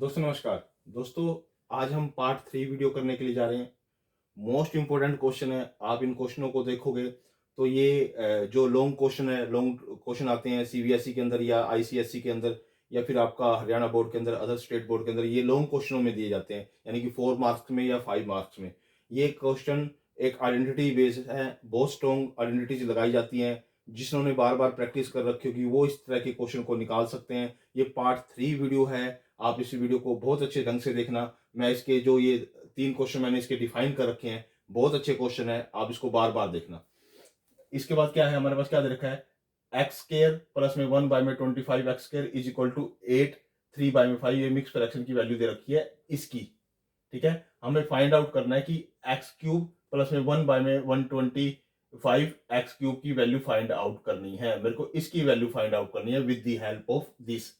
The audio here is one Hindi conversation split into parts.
दोस्तों नमस्कार। दोस्तों, आज हम पार्ट 3 वीडियो करने के लिए जा रहे हैं। मोस्ट इम्पोर्टेंट क्वेश्चन है। आप इन क्वेश्चनों को देखोगे तो ये जो लॉन्ग क्वेश्चन है, लॉन्ग क्वेश्चन आते हैं सीबीएसई के अंदर या आईसीएसई के अंदर या फिर आपका हरियाणा बोर्ड के अंदर, अदर स्टेट बोर्ड के अंदर, ये लॉन्ग क्वेश्चनों में दिए जाते हैं, यानी कि 4 मार्क्स में या 5 मार्क्स में। ये क्वेश्चन एक आइडेंटिटी बेस्ड है, बहुत स्ट्रॉन्ग आइडेंटिटीज लगाई जाती हैं। जिन्होंने बार बार प्रैक्टिस कर रखी होगी वो इस तरह के क्वेश्चन को निकाल सकते हैं। ये पार्ट 3 वीडियो है। आप इस वीडियो को बहुत अच्छे ढंग से देखना। मैं इसके जो ये 3 क्वेश्चन मैंने इसके डिफाइन कर रखे हैं, बहुत अच्छे क्वेश्चन है, आप इसको बार बार देखना। इसके बाद क्या है, हमारे पास क्या दे रखा है, एक्स स्केयर प्लस में 1/25 x square is equal to 8 3/5। ये मिक्स फ्रैक्शन की वैल्यू दे रखी है इसकी। ठीक है, हमें फाइंड आउट करना है कि एक्स क्यूब प्लस में 1/125 एक्स क्यूब की वैल्यू फाइंड आउट करनी है। मेरे को इसकी वैल्यू फाइंड आउट करनी है with the help of this.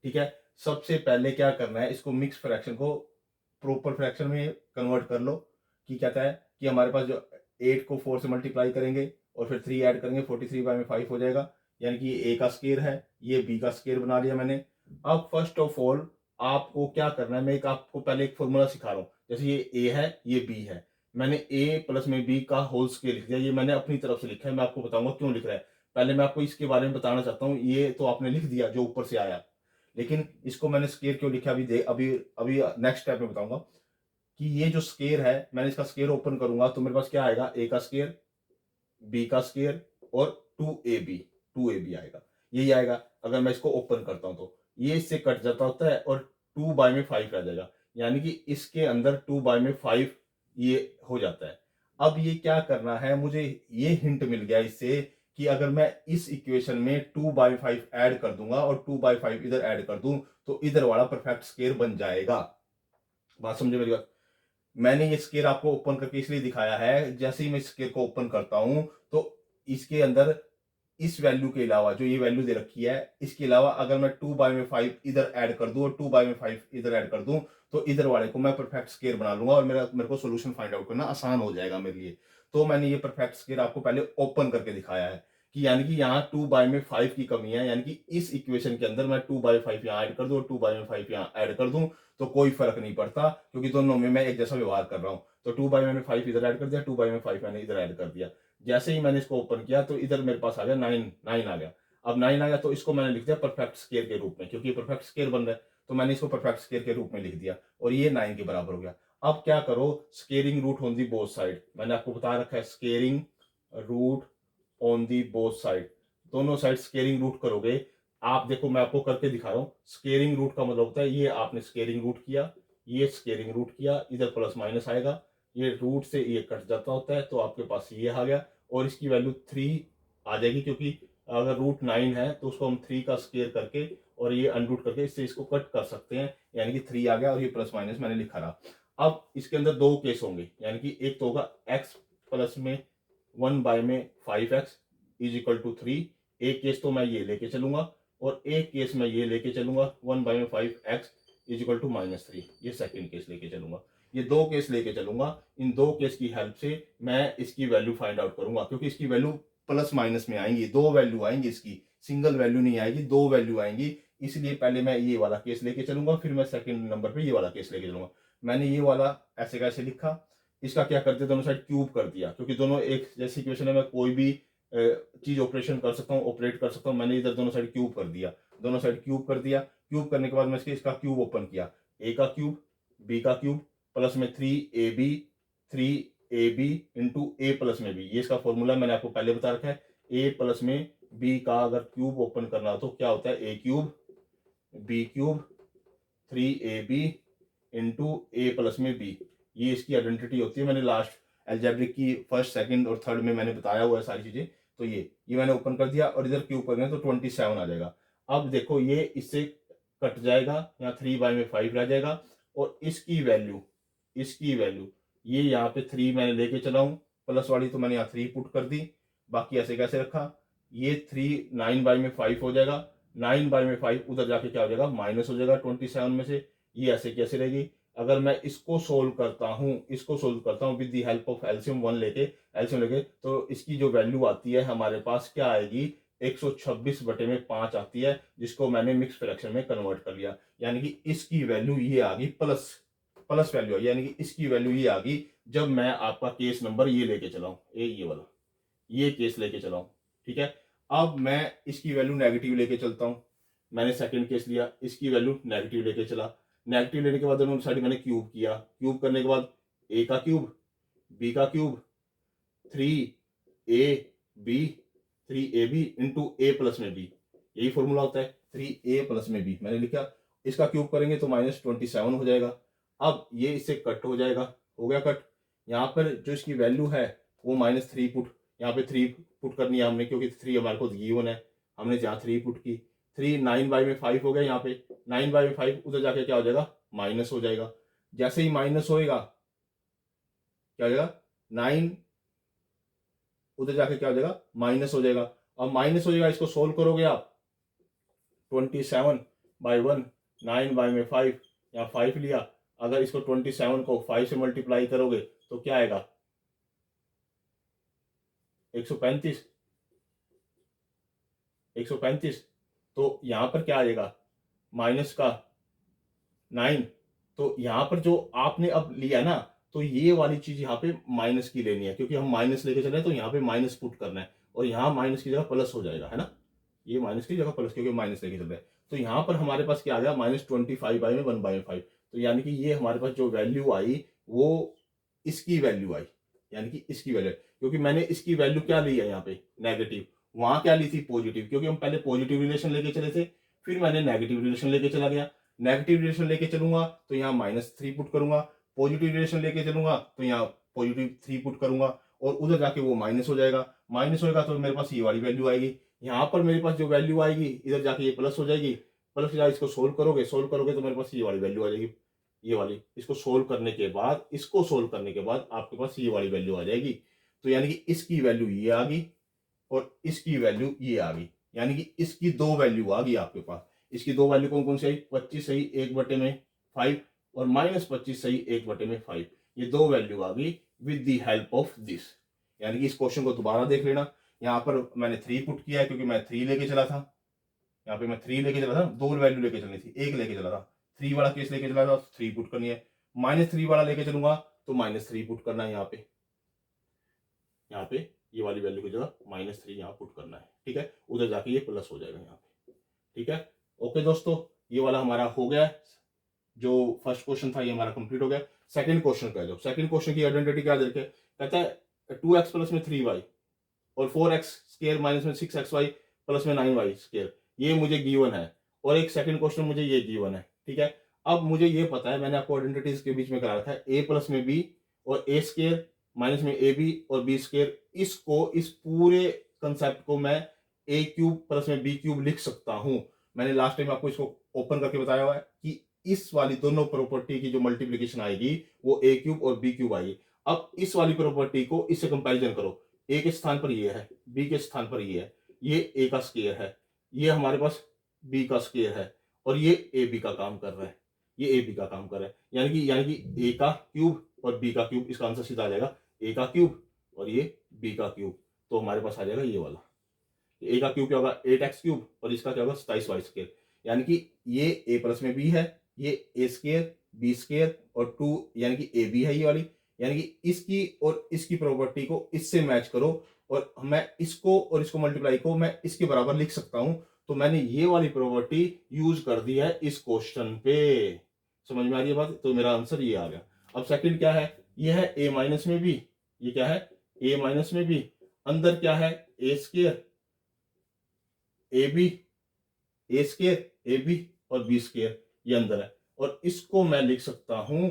ठीक है, सबसे पहले क्या करना है, इसको मिक्स फ्रैक्शन को प्रॉपर फ्रैक्शन में कन्वर्ट कर लो। कि कहता है कि हमारे पास जो 8 को 4 से मल्टीप्लाई करेंगे और फिर 3 ऐड करेंगे, 43/5 हो जाएगा। यानी कि ये ए का स्केयर है, ये बी का स्केयर बना लिया मैंने। अब फर्स्ट ऑफ ऑल आपको क्या करना है, मैं आपको पहले एक फॉर्मूला सिखा रहा हूँ। जैसे ये ए है, ये बी है, मैंने ए प्लस में बी का होल स्केयर लिख दिया। ये मैंने अपनी तरफ से लिखा है, मैं आपको बताऊंगा क्यों लिख रहा है। पहले मैं आपको इसके बारे में बताना चाहता हूँ। ये तो आपने लिख दिया जो ऊपर से आया, लेकिन इसको मैंने स्केयर क्यों लिखा अभी अभी अभी नेक्स्ट स्टेप में बताऊंगा। कि ये जो स्केयर है, मैंने इसका स्केयर ओपन करूंगा तो मेरे पास क्या आएगा, ए का स्केयर, बी का स्केयर और 2ab आएगा। यही आएगा। अगर मैं इसको ओपन करता हूं तो ये इससे कट जाता होता है और 2/5 रह जाएगा। यानी कि इसके अंदर 2/5 ये हो जाता है। अब ये क्या करना है, मुझे ये हिंट मिल गया इससे कि अगर मैं इस इक्वेशन में 2/5 ऐड कर दूंगा और 2/5 इधर ऐड कर दूं तो इधर वाला परफेक्ट स्केयर बन जाएगा। बात समझे मेरी बात। मैंने ये स्केयर आपको ओपन करके इसलिए दिखाया है, जैसे ही मैं स्केयर को ओपन करता हूं तो इसके अंदर इस वैल्यू के अलावा जो ये वैल्यू दे रखी है, इसके अलावा अगर मैं 2/5 इधर ऐड कर दूं और 2/5 इधर ऐड कर दूं तो इधर वाले को मैं परफेक्ट स्केयर बना लूंगा और मेरे को सोल्यूशन फाइंड आउट करना आसान हो जाएगा मेरे लिए। तो मैंने ये परफेक्ट स्केयर आपको पहले ओपन करके दिखाया है कि यानी कि यहाँ 2/5 की कमी है। यानी कि इस इक्वेशन के अंदर मैं 2/5 यहाँ ऐड कर दूं और 2/5 यहाँ ऐड कर दूं तो कोई फर्क नहीं पड़ता, क्योंकि दोनों में मैं एक जैसा व्यवहार कर रहा हूं। तो 2/5 इधर ऐड कर दिया, 2/5 मैंने इधर ऐड कर दिया। जैसे ही मैंने इसको ओपन किया तो इधर मेरे पास आ गया 9 आ गया। अब 9 आ गया तो इसको मैंने लिख दिया परफेक्ट स्केयर के रूप में, क्योंकि परफेक्ट स्केयर बन रहा है तो मैंने इसको परफेक्ट स्केयर के रूप में लिख दिया और ये 9 के बराबर हो गया। अब क्या करो, squaring root on the both side, मैंने आपको बता रखा है squaring root on the both side. दोनों साइड स्केयरिंग रूट करोगे। आप देखो, मैं आपको करके दिखा रहा हूं। स्केयरिंग रूट का मतलब होता है ये आपने स्केयरिंग रूट किया, ये स्केयरिंग रूट किया, इधर प्लस माइनस आएगा, ये रूट से ये कट जाता होता है तो आपके पास ये आ गया और इसकी वैल्यू 3 आ जाएगी, क्योंकि अगर रूट 9 है तो उसको हम 3 का स्केयर करके और ये अनरूट करके इससे इसको कट कर सकते हैं। यानी कि 3 आ गया और ये प्लस माइनस मैंने लिखा रहा। अब इसके अंदर दो केस होंगे, यानी कि एक तो होगा x प्लस में 1/5x इज इक्वल टू 3। एक केस तो मैं ये लेके चलूंगा और एक केस मैं ये लेके चलूंगा 1/5x इज इक्वल टू -3। ये सेकंड केस लेके चलूंगा। ये दो केस लेके चलूंगा। इन दो केस की हेल्प से मैं इसकी वैल्यू फाइंड आउट करूंगा, क्योंकि इसकी वैल्यू प्लस माइनस में आएंगी। दो वैल्यू आएंगी, इसकी सिंगल वैल्यू नहीं आएगी, दो वैल्यू आएंगी। इसलिए पहले मैं ये वाला केस लेके चलूंगा, फिर मैं सेकंड नंबर पे ये वाला केस लेके चलूंगा। मैंने ये वाला ऐसे कैसे लिखा, इसका क्या कर दिया, दोनों साइड क्यूब कर दिया, क्योंकि दोनों एक जैसी इक्वेशन है, मैं कोई भी चीज ऑपरेशन कर सकता हूँ, ऑपरेट कर सकता हूँ। मैंने इधर दोनों साइड क्यूब कर दिया, दोनों साइड क्यूब कर दिया। क्यूब करने के बाद मैं इसका क्यूब ओपन किया, ए का क्यूब, बी का क्यूब प्लस में 3ab इंटू ए प्लस में बी। ये इसका फॉर्मूला मैंने आपको पहले बता रखा है। ए प्लस में बी का अगर क्यूब ओपन करना हो तो क्या होता है, A cube B cube 3ab into A plus में बी। ये इसकी आइडेंटिटी होती है। मैंने लास्ट एल्जेब्रिक की फर्स्ट सेकंड और थर्ड में मैंने बताया हुआ है सारी चीजें। तो ये मैंने ओपन कर दिया और इधर क्यूब करेंगे तो 27 आ जाएगा। अब देखो ये इससे कट जाएगा, यहाँ 3/5 रह जाएगा और इसकी वैल्यू ये यहाँ पे 3 मैंने लेके चला हूँ, प्लस वाली तो मैंने यहाँ 3 पुट कर दी। बाकी ऐसे कैसे रखा, ये 3 9/5 हो जाएगा। 9/5 उधर जाके क्या हो जाएगा, माइनस हो जाएगा 27 में से। ये ऐसे कैसे रहेगी। अगर मैं इसको सोल्व करता हूं with the help of LCM 1 लेके, एलसीएम लेके, तो इसकी जो वैल्यू आती है हमारे पास क्या आएगी, 126/5 आती है, जिसको मैंने मिक्स फ्रैक्शन में कन्वर्ट कर लिया। यानी कि इसकी वैल्यू ये आ गई प्लस वैल्यू आई, यानी कि इसकी वैल्यू ये आ गई जब मैं आपका केस नंबर ये लेके चलाऊं, ये वाला, ये केस लेके चलाऊं। ठीक है, अब मैं इसकी वैल्यू नेगेटिव लेके चलता हूं। मैंने सेकंड केस लिया, इसकी वैल्यू नेगेटिव लेके चला। नेगेटिव लेने के बाद दोनों साइड मैंने क्यूब किया, क्यूब करने के बाद ए का क्यूब, बी का cube, 3ab 3ab into A plus में बी, यही फॉर्मूला होता है 3a प्लस में बी मैंने लिखा। इसका क्यूब करेंगे तो -27 हो जाएगा। अब ये इससे कट हो जाएगा, हो गया कट। यहाँ पर जो इसकी वैल्यू है वो -3 पुट, यहाँ पे 3 पुट करनी है हमने, क्योंकि 3 हमारे को गिवन है, हमने जहाँ 3 पुट की, 3 9/5 हो गया। यहाँ पे 9/5 उधर जाके क्या हो जाएगा, माइनस हो जाएगा। जैसे ही माइनस होएगा क्या हो जाएगा, 9 उधर जाके क्या हो जाएगा, माइनस हो जाएगा। अब माइनस हो जाएगा, इसको सोल्व करोगे आप, 27/1 9/5, यहाँ 5 लिया। अगर इसको 27 को 5 से मल्टीप्लाई करोगे तो क्या आएगा, 135। तो यहां पर क्या आएगा, माइनस का 9। तो यहां पर जो आपने अब लिया ना, तो ये वाली चीज यहाँ पे माइनस की लेनी है, क्योंकि हम माइनस लेके चल रहे हैं, तो यहाँ पे माइनस पुट करना है, और यहाँ माइनस की जगह प्लस हो जाएगा, है ना, ये माइनस की जगह प्लस, क्योंकि माइनस लेके चल रहे हैं। तो यहाँ पर हमारे पास क्या आ गया, -25/1/5। तो यानी कि ये हमारे पास जो वैल्यू आई वो इसकी वैल्यू आई, यानी कि इसकी वैल्यू, क्योंकि मैंने इसकी वैल्यू क्या ली है यहाँ पे, नेगेटिव। वहां क्या ली थी, पॉजिटिव, क्योंकि हम पहले पॉजिटिव रिलेशन लेके चले थे, फिर मैंने नेगेटिव रिलेशन लेके चला गया। नेगेटिव रिलेशन लेके चलूंगा तो यहाँ -3 पुट करूंगा, पॉजिटिव रिलेशन लेके चलूंगा तो यहाँ +3 पुट करूंगा, और उधर जाके वो माइनस हो जाएगा। माइनस होगा तो मेरे पास ये वाली वैल्यू आएगी। यहाँ पर मेरे पास जो वैल्यू आएगी, इधर जाके ये प्लस हो जाएगी, प्लस या इसको सोल्व करोगे तो मेरे पास ये वाली वैल्यू आ जाएगी, ये वाली। इसको सोल्व करने के बाद, इसको सोल्व करने के बाद आपके पास ये वाली वैल्यू आ जाएगी। तो यानी कि इसकी वैल्यू ये आ गई और इसकी वैल्यू ये आ गई, यानी कि इसकी दो वैल्यू आ गई आपके पास। इसकी दो वैल्यू कौन कौन सी आई, 25 सही 1/5 और -25 सही 1/5। ये दो वैल्यू आ गई with the help of this. यानी कि इस क्वेश्चन को दोबारा देख लेना। यहाँ पर मैंने 3 पुट किया है, क्योंकि मैं 3 लेके चला था, यहाँ पे मैं 3 लेके चला था, दो वैल्यू लेके चलनी थी, एक लेके चला था, 3 वाला केस लेके चला था, 3 पुट करनी है। -3 वाला लेके चलूंगा तो -3 पुट करना है, यहाँ पे ये वाली वैल्यू की जगह -3 यहाँ पुट करना है। ठीक है, उधर जाके ये प्लस हो जाएगा यहाँ पे। ठीक है, ओके दोस्तों, ये वाला हमारा हो गया। जो फर्स्ट क्वेश्चन था ये हमारा कंप्लीट हो गया। सेकंड क्वेश्चन का, जो सेकंड क्वेश्चन की आइडेंटिटी क्या देखे, कहता है 2x प्लस में 3y और 4x स्क्वायर माइनस में 6xy प्लस में 9y स्क्वायर, ये मुझे गिवन है। और एक सेकंड क्वेश्चन मुझे ये गिवन है। ठीक है, अब मुझे ये पता है, मैंने आपको आइडेंटिटीज के बीच में करा रखा है, a प्लस में b और a स्क्वायर माइनस में ab और b स्क्वायर। इसको, इस पूरे कंसेप्ट को मैं a क्यूब प्लस में b क्यूब लिख सकता हूं। मैंने लास्ट टाइम आपको इसको ओपन करके बताया हुआ है कि इस वाली दोनों प्रॉपर्टी की जो मल्टीप्लीकेशन आएगी वो a क्यूब और b क्यूब आएगी। अब इस वाली प्रॉपर्टी को इससे कंपैरिजन करो, a के स्थान पर ये है, b के स्थान पर ये है, ये a का स्क्वायर है, ये हमारे पास b का स्क्वायर है, और ये ab का काम कर रहा है, ये ab का काम कर रहा है। यानी कि a का क्यूब और b का क्यूब, इसका आंसर सीधा आ जाएगा a का क्यूब और ये b का क्यूब। तो हमारे पास आ जाएगा ये वाला, a का क्यूब क्या होगा 8x क्यूब और इसका क्या होगा 27y स्क्वायर। यानी कि ये a प्लस में b है, ये a स्क्वायर b स्क्वायर और 2 यानी कि ab है ये वाली। यानी कि इसकी और इसकी प्रॉपर्टी को इससे मैच करो, और मैं इसको और इसको मल्टीप्लाई को मैं इसके बराबर लिख सकता हूं। तो मैंने ये वाली प्रॉपर्टी यूज कर दी है इस क्वेश्चन पे। समझ में आ रही है बात, तो मेरा आंसर ये आ गया। अब सेकंड क्या है, ये है a माइनस में b, ये क्या है a माइनस में b, अंदर क्या है a square A square ab और b स्क्वायर, ये अंदर है। और इसको मैं लिख सकता हूं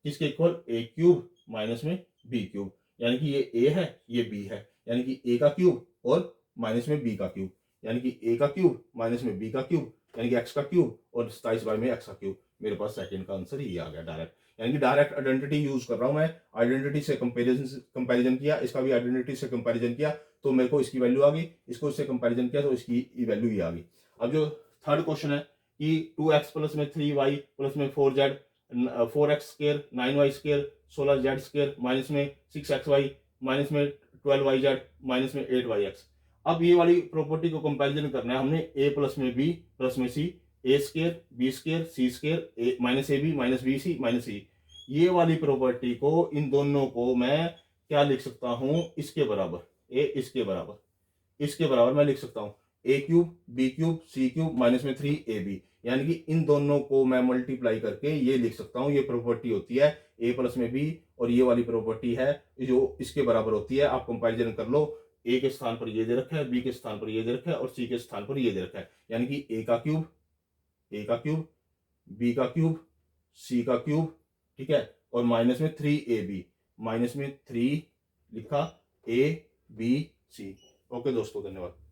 किसके इक्वल, a क्यूब माइनस में b क्यूब। यानी कि ये a है ये b है, यानी कि a का क्यूब और माइनस में b का क्यूब, यानी कि a का क्यूब माइनस में b का क्यूब, यानी कि x का क्यूब और 27y में x का क्यूब। मेरे पास सेकंड का आंसर ये आ गया डायरेक्ट। यानी कि डायरेक्ट आइडेंटिटी यूज कर रहा हूं मैं, आइडेंटिटी से कंपैरिजन किया, इसका भी आइडेंटिटी से कंपैरिजन किया तो मेरे को इसकी वैल्यू आ गई, इसको इससे कंपैरिजन किया तो इसकी वैल्यू ये आ गई। अब जो थर्ड क्वेश्चन है कि 2x प्लस में 3y प्लस में 4z 4x square 9y square 16z square minus में 6xy माइनस में 12yz माइनस में 8yx। अब ये वाली प्रॉपर्टी को कंपैरिजन करना है हमने, ए प्लस में बी प्लस में C, A square B square C square minus A B minus B C minus C. ये वाली प्रॉपर्टी को, इन दोनों को मैं क्या लिख सकता हूं, इसके बराबर, ए इसके बराबर, इसके बराबर मैं लिख सकता हूं ए cube B cube C cube minus में 3ab, यानी कि इन दोनों को मैं मल्टीप्लाई करके ये लिख सकता हूं। ये प्रॉपर्टी होती है ए प्लस में बी, और ये वाली प्रॉपर्टी है जो इसके बराबर होती है। आप कंपैरिजन कर लो, ए के स्थान पर ये दे रखा है, बी के स्थान पर ये दे रखा है, और सी के स्थान पर ये दे रखा है, यानी कि ए का क्यूब बी का क्यूब सी का क्यूब, ठीक है, और माइनस में 3ab, माइनस में 3 लिखा ए बी सी। ओके दोस्तों, धन्यवाद।